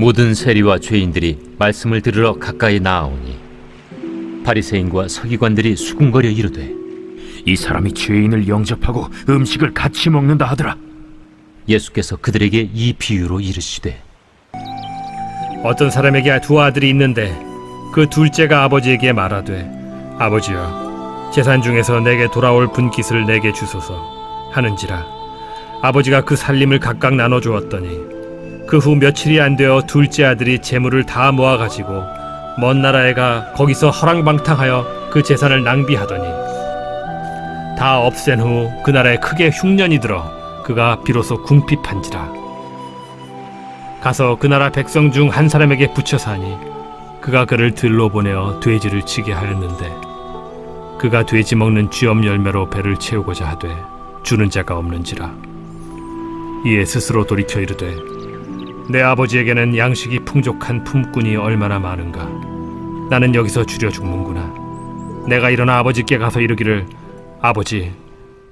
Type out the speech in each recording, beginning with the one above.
모든 세리와 죄인들이 말씀을 들으러 가까이 나아오니 바리새인과 서기관들이 수군거려 이르되, 이 사람이 죄인을 영접하고 음식을 같이 먹는다 하더라. 예수께서 그들에게 이 비유로 이르시되, 어떤 사람에게 두 아들이 있는데 그 둘째가 아버지에게 말하되, 아버지여, 재산 중에서 내게 돌아올 분깃을 내게 주소서 하는지라. 아버지가 그 살림을 각각 나눠 주었더니 그 후 며칠이 안 되어 둘째 아들이 재물을 다 모아 가지고 먼 나라에 가 거기서 허랑방탕하여 그 재산을 낭비하더니 다 없앤 후 그 나라에 크게 흉년이 들어 그가 비로소 궁핍한지라. 가서 그 나라 백성 중 한 사람에게 붙여 사니 그가 그를 들로 보내어 돼지를 치게 하였는데, 그가 돼지 먹는 쥐엄 열매로 배를 채우고자 하되 주는 자가 없는지라. 이에 스스로 돌이켜 이르되, 내 아버지에게는 양식이 풍족한 품꾼이 얼마나 많은가. 나는 여기서 줄여 죽는구나. 내가 일어나 아버지께 가서 이르기를, 아버지,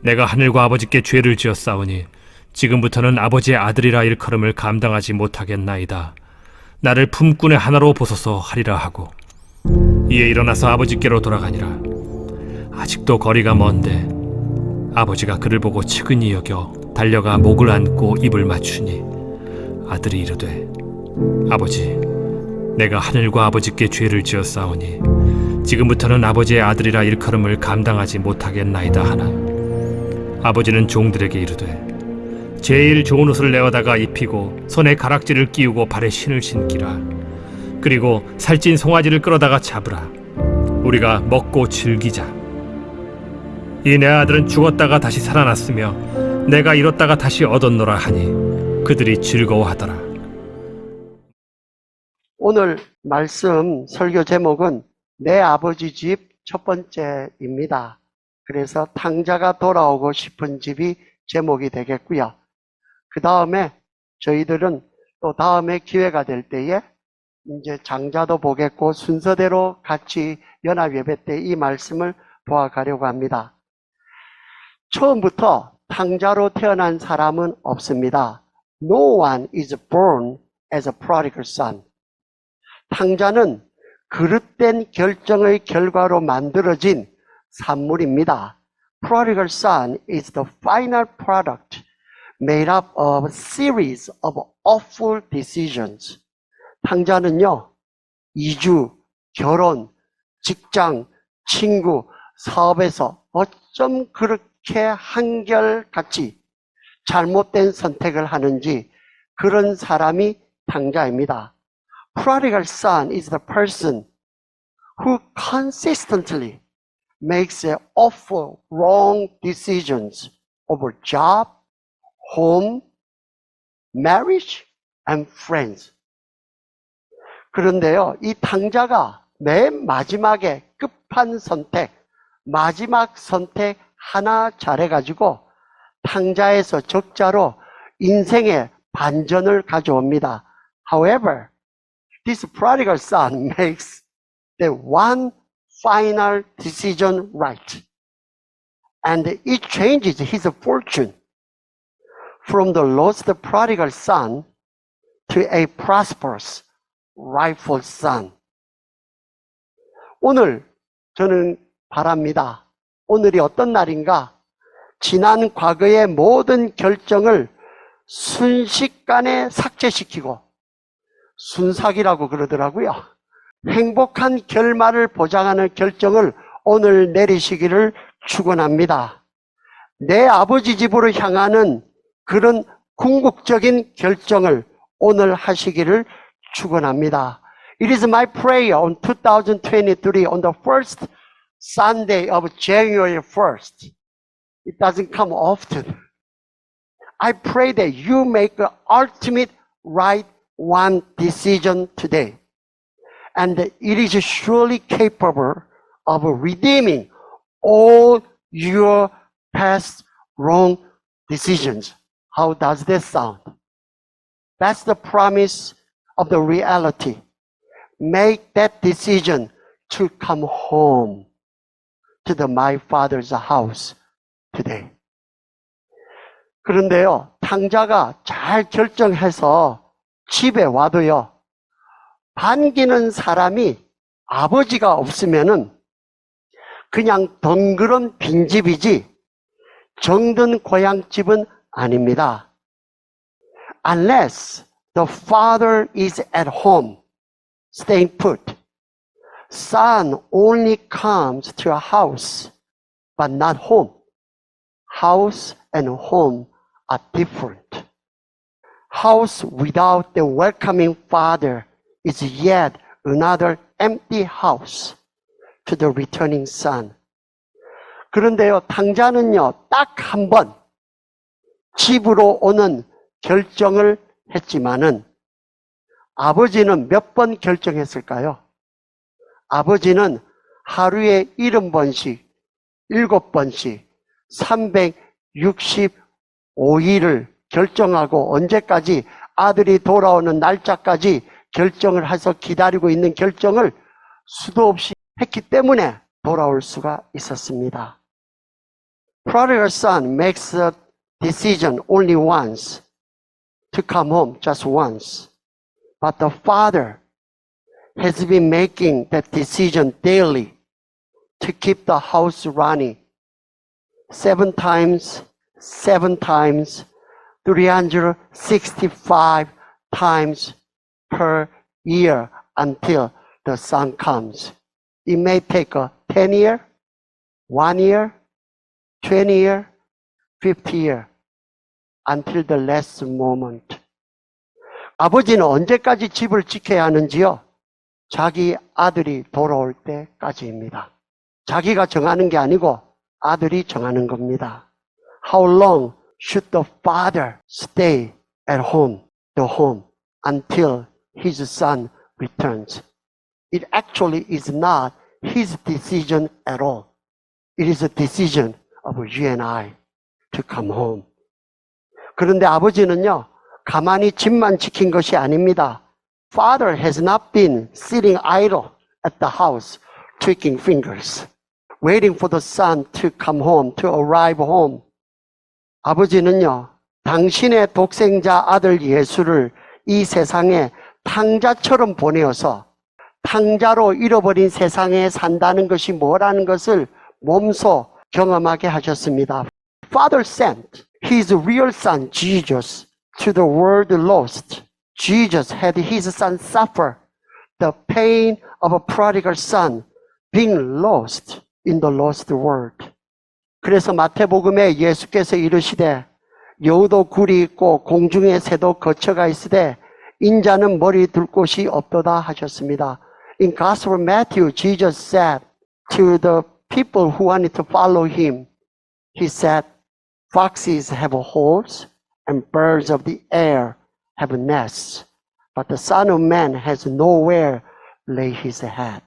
내가 하늘과 아버지께 죄를 지었사오니 지금부터는 아버지의 아들이라 일컬음을 감당하지 못하겠나이다. 나를 품꾼의 하나로 보소서 하리라 하고, 이에 일어나서 아버지께로 돌아가니라. 아직도 거리가 먼데 아버지가 그를 보고 측은히 여겨 달려가 목을 안고 입을 맞추니, 아들이 이르되, 아버지, 내가 하늘과 아버지께 죄를 지었사오니 지금부터는 아버지의 아들이라 일컬음을 감당하지 못하겠나이다 하나, 아버지는 종들에게 이르되, 제일 좋은 옷을 내어다가 입히고 손에 가락지를 끼우고 발에 신을 신기라. 그리고 살찐 송아지를 끌어다가 잡으라. 우리가 먹고 즐기자. 이 내 아들은 죽었다가 다시 살아났으며 내가 잃었다가 다시 얻었노라 하니 그들이 즐거워하더라. 오늘 말씀 설교 제목은 내 아버지 집 첫 번째입니다. 그래서 탕자가 돌아오고 싶은 집이 제목이 되겠고요. 그 다음에 저희들은 또 다음에 기회가 될 때에 이제 장자도 보겠고 순서대로 같이 연합예배 때 이 말씀을 보아가려고 합니다. 처음부터 탕자로 태어난 사람은 없습니다. No one is born as a prodigal son. 탕자는 그릇된 결정의 결과로 만들어진 산물입니다. Prodigal son is the final product made up of a series of awful decisions. 탕자는요, 이주, 결혼, 직장, 친구, 사업에서 어쩜 그렇게 한결같이 잘못된 선택을 하는지 그런 사람이 탕자입니다. Prodigal son is the person who consistently makes awful wrong decisions over job, home, marriage, and friends. 그런데요, 이 탕자가 맨 마지막에 끝판 선택, 마지막 선택 하나 잘해가지고 탕자에서 적자로 인생의 반전을 가져옵니다. However, this prodigal son makes the one final decision right. And it changes his fortune from the lost prodigal son to a prosperous, rightful son. 오늘 저는 바랍니다. 오늘이 어떤 날인가? 지난 과거의 모든 결정을 순식간에 삭제시키고, 순삭이라고 그러더라고요. 행복한 결말을 보장하는 결정을 오늘 내리시기를 축원합니다. 내 아버지 집으로 향하는 그런 궁극적인 결정을 오늘 하시기를 축원합니다. It is my prayer on 2023 on the first Sunday of January 1st. It doesn't come often. I pray that you make the ultimate right one decision today. And it is surely capable of redeeming all your past wrong decisions. How does that sound? That's the promise of the reality. Make that decision to come home to my Father's house today. 그런데요, 탕자가 잘 결정해서 집에 와도요, 반기는 사람이 아버지가 없으면은 그냥 덩그런 빈집이지 정든 고향집은 아닙니다. Unless the father is at home, staying put, son only comes to a house, but not home. House and home are different. House without the welcoming father is yet another empty house to the returning son. 그런데요, 탕자는요, 딱 한 번 집으로 오는 결정을 했지만은 아버지는 몇 번 결정했을까요? 아버지는 하루에 70번씩, 7번씩, 365일을 결정하고 언제까지 아들이 돌아오는 날짜까지 결정을 해서 기다리고 있는 결정을 수도 없이 했기 때문에 돌아올 수가 있었습니다. Prodigal son makes a decision only once to come home, just once. But the father has been making that decision daily to keep the house running. 7 times, 365 times per year until the son comes. It may take a 10 year, 1 year, 20 year, 50 year, until the last moment. 아버지는 언제까지 집을 지켜야 하는지요? 자기 아들이 돌아올 때까지입니다. 자기가 정하는 게 아니고 아들이 정하는 겁니다. How long should the father stay at home, the home, until his son returns? It actually is not his decision at all. It is a decision of you and I to come home. 그런데 아버지는요, 가만히 집만 지킨 것이 아닙니다. Father has not been sitting idle at the house, twiddling fingers, waiting for the son to come home, to arrive home. 아버지는요, 당신의 독생자 아들 예수를 이 세상에 탕자처럼 보내어서 탕자로 잃어버린 세상에 산다는 것이 뭐라는 것을 몸소 경험하게 하셨습니다. Father sent his real son Jesus to the world lost. Jesus had his son suffer the pain of a prodigal son being lost in the lost world. 그래서 마태복음에 예수께서 이르시되 여우도 굴이 있고 공중의 새도 거처가 있으되 인자는 머리 둘 곳이 없도다 하셨습니다. In Gospel of Matthew, Jesus said to the people who wanted to follow him, he said, foxes have holes and birds of the air have nests, but the Son of Man has nowhere lay his head.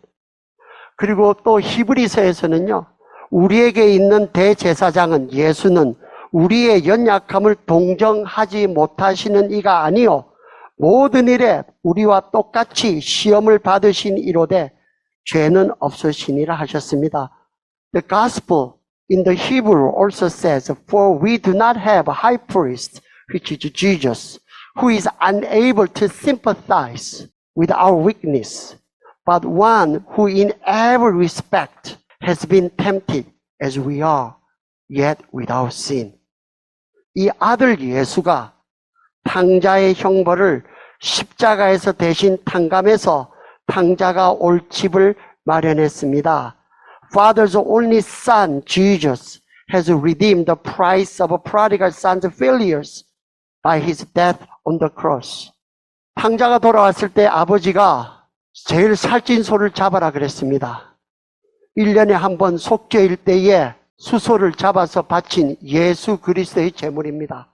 그리고 또 히브리서에서는요, 우리에게 있는 대제사장은 예수는 우리의 연약함을 동정하지 못하시는 이가 아니요 모든 일에 우리와 똑같이 시험을 받으신 이로되 죄는 없으시니라 하셨습니다. The gospel in the Hebrew also says, for we do not have a high priest, which is Jesus, who is unable to sympathize with our weakness, but one who in every respect has been tempted as we are, yet without sin. 이 아들 예수가 탕자의 형벌을 십자가에서 대신 탕감해서 탕자가 올 집을 마련했습니다. Father's only son, Jesus, has redeemed the price of a prodigal son's failures by his death on the cross. 탕자가 돌아왔을 때 아버지가 제일 살찐 소를 잡아라 그랬습니다. 1년에 한 번 속죄일 때에 수소를 잡아서 바친 예수 그리스도의 제물입니다.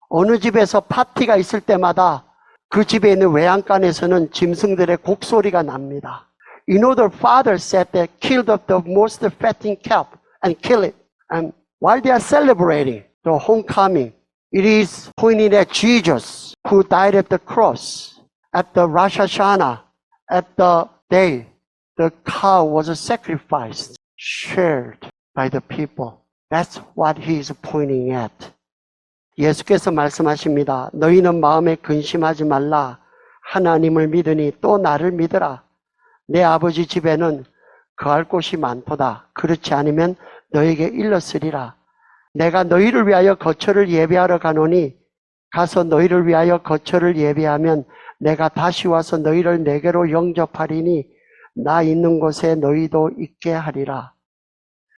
어느 집에서 파티가 있을 때마다 그 집에 있는 외양간에서는 짐승들의 곡소리가 납니다. You know, the father said that kill the most fatting calf and kill it. And while they are celebrating the homecoming, it is pointing at Jesus who died at the cross. At the Rosh Hashanah, at the day, the cow was sacrificed, shared by the people. That's what he is pointing at. 예수께서 말씀하십니다. 너희는 마음에 근심하지 말라. 하나님을 믿으니 또 나를 믿으라. 내 아버지 집에는 거할 곳이 많도다. 그렇지 않으면 너에게 일렀으리라. 내가 너희를 위하여 거처를 예배하러 가노니 가서 너희를 위하여 거처를 예배하면 내가 다시 와서 너희를 내게로 영접하리니 나 있는 곳에 너희도 있게 하리라.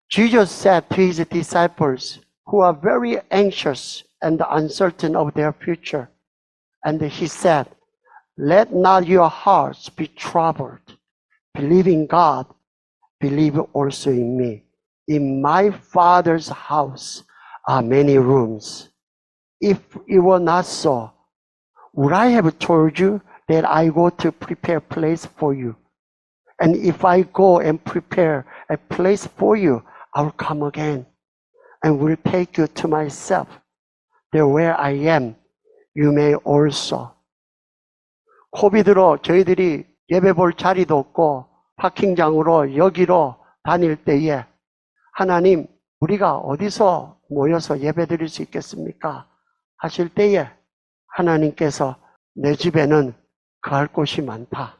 Jesus said to his disciples who are very anxious and uncertain of their future, and he said, Let not your hearts be troubled. Believe in God, believe also in me. In my Father's house are many rooms. If it were not so, would I have told you that I go to prepare a place for you? And if I go and prepare a place for you, I will come again and will take you to myself, that where I am, you may also. 코비드로 저희들이 예배 볼 자리도 없고 파킹장으로 여기로 다닐 때에 하나님, 우리가 어디서 모여서 예배 드릴 수 있겠습니까? 하실 때에 하나님께서 내 집에는 거할 곳이 많다.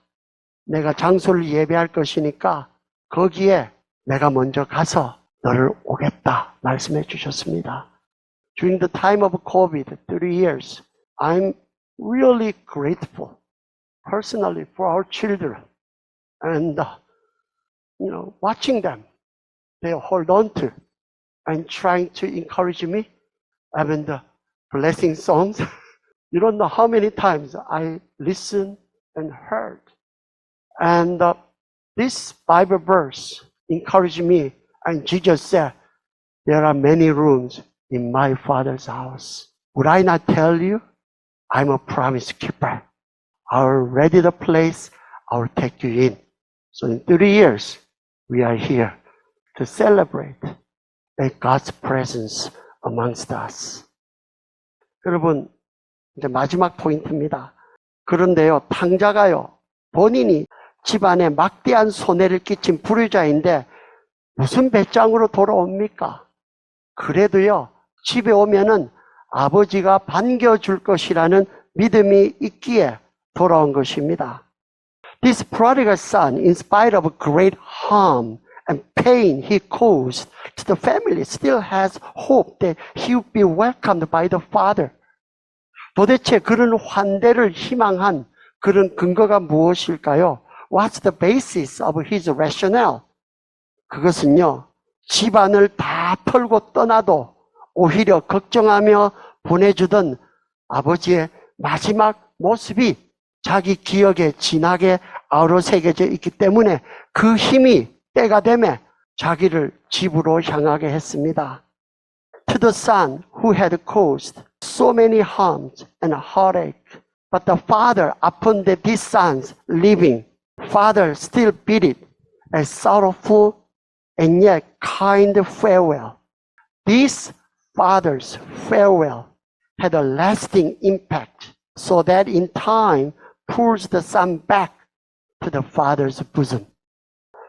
내가 장소를 예배할 것이니까 거기에 내가 먼저 가서 너를 오겠다 말씀해 주셨습니다. During the time of COVID, 3 years, I'm really grateful personally for our children and watching them, they hold on to and trying to encourage me and blessing songs. You don't know how many times I listened and heard. And this Bible verse encouraged me, and Jesus said, there are many rooms in my Father's house. Would I not tell you? I'm a promise keeper. I'll ready the place, I'll take you in. So in 3 years, we are here to celebrate God's presence amongst us. 여러분, 이제 마지막 포인트입니다. 그런데요, 탕자가요, 본인이 집안에 막대한 손해를 끼친 불효자인데 무슨 배짱으로 돌아옵니까? 그래도요, 집에 오면은 아버지가 반겨줄 것이라는 믿음이 있기에 돌아온 것입니다. This prodigal son, in spite of great harm and pain he caused to the family, still has hope that he will be welcomed by the father. 도대체 그런 환대를 희망한 그런 근거가 무엇일까요? What's the basis of his rationale? 그것은요, 집안을 다 털고 떠나도 오히려 걱정하며 보내주던 아버지의 마지막 모습이 자기 기억에 진하게 아우러새겨져 있기 때문에 그 힘이 때가 되매 자기를 집으로 향하게 했습니다. To the son who had caused so many harms and heartache, but the father, upon his son's leaving, father still bid it a sorrowful and yet kind farewell. This father's farewell had a lasting impact, so that in time pulls the son back to the father's bosom.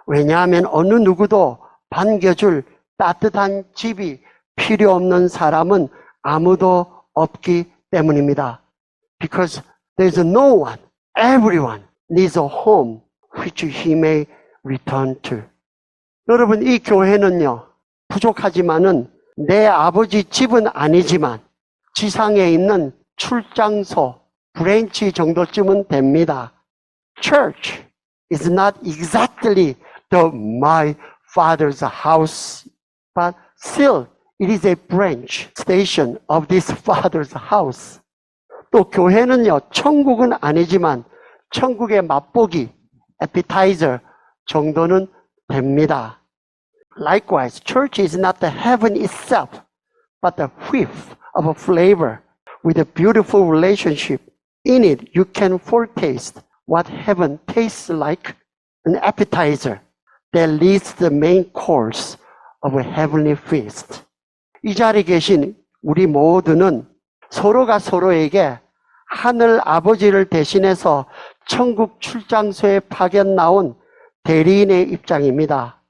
왜냐하면 어느 누구도 반겨줄 따뜻한 집이 필요 없는 사람은 아무도 없기 때문입니다. Because there's no one, everyone needs a home which he may return to. 여러분, 이 교회는요, 부족하지만은 내 아버지 집은 아니지만 지상에 있는 출장소, 브랜치 정도쯤은 됩니다. Church is not exactly my father's house, but still it is a branch station of this father's house. 또 교회는요, 천국은 아니지만 천국의 맛보기, appetizer 정도는 됩니다. Likewise, church is not the heaven itself, but the whiff of a flavor with a beautiful relationship. In it, you can foretaste what heaven tastes like, an appetizer that leads the main course of a heavenly feast. 이 자리에 계신 우리 모두는 서로가 서로에게 하늘 아버지를 대신해서 천국 출장소에 파견 나온 대리인의 입장입니다.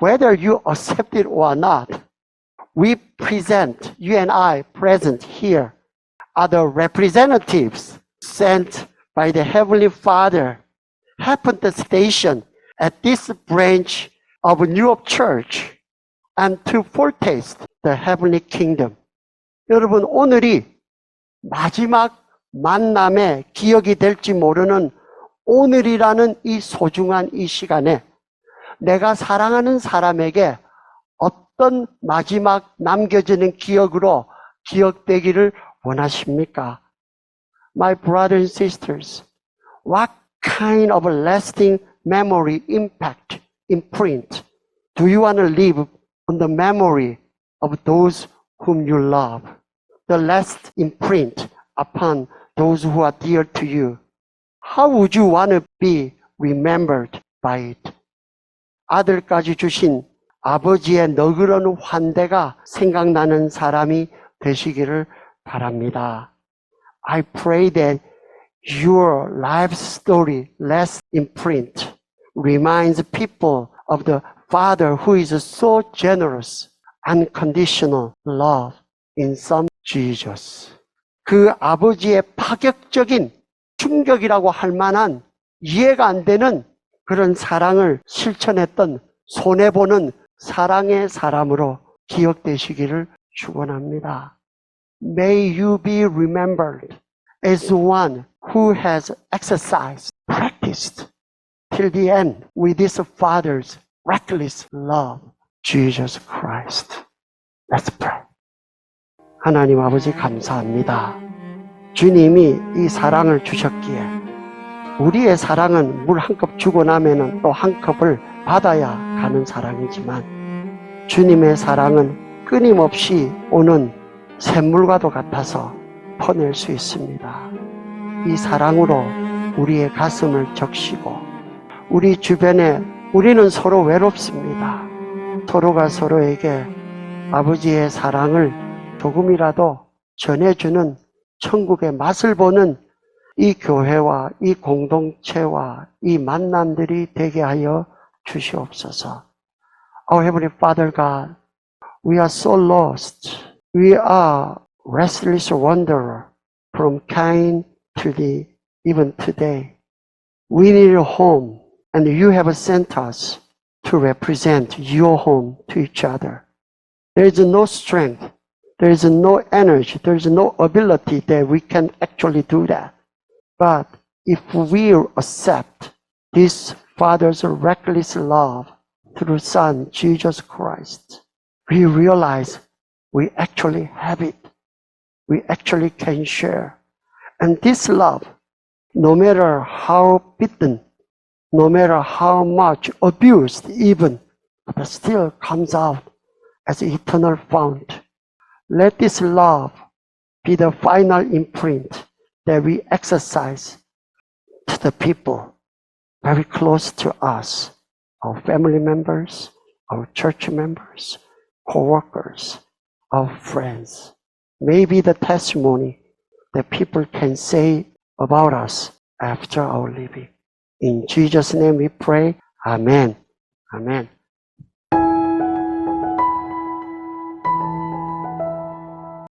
Whether you accept it or not, we present, you and I present here, are the representatives sent by the Heavenly Father happened to station at this branch of New Hope Church and to foretaste the heavenly kingdom. 여러분, 오늘이 마지막 만남의 기억이 될지 모르는 오늘이라는 이 소중한 이 시간에 내가 사랑하는 사람에게 어떤 마지막 남겨지는 기억으로 기억되기를 원하십니까? My brothers and sisters, what kind of lasting memory impact, imprint do you want to leave on the memory of those whom you love? The last imprint upon those who are dear to you. How would you want to be remembered by it? 아들까지 주신 아버지의 너그러운 환대가 생각나는 사람이 되시기를 바랍니다. I pray that your life story, last imprint, reminds people of the Father who is so generous, unconditional love in Son Jesus. 그 아버지의 파격적인 충격이라고 할 만한 이해가 안 되는 그런 사랑을 실천했던 손해보는 사랑의 사람으로 기억되시기를 축원합니다. May you be remembered as one who has exercised, practiced till the end with this Father's reckless love, Jesus Christ. Let's pray. 하나님 아버지 감사합니다. 주님이 이 사랑을 주셨기에 우리의 사랑은 물 한 컵 주고 나면은 또 한 컵을 받아야 가는 사랑이지만 주님의 사랑은 끊임없이 오는 샘물과도 같아서 퍼낼 수 있습니다. 이 사랑으로 우리의 가슴을 적시고 우리 주변에 우리는 서로 외롭습니다. 서로가 서로에게 아버지의 사랑을 조금이라도 전해주는 천국의 맛을 보는 이 교회와 이 공동체와 이 만남들이 되게 하여 주시옵소서. Our Heavenly Father God, we are so lost. We are restless wanderer from Cain to the even today. We need a home, and you have sent us to represent your home to each other. There is no strength, there is no energy, there is no ability that we can actually do that. But if we accept this Father's reckless love through Son, Jesus Christ, we realize we actually have it. We actually can share. And this love, no matter how beaten, no matter how much abused even, but still comes out as eternal fount. Let this love be the final imprint that we exercise to the people very close to us, our family members, our church members, co-workers, our friends. Maybe the testimony that people can say about us after our leaving. In Jesus' name we pray. Amen. Amen.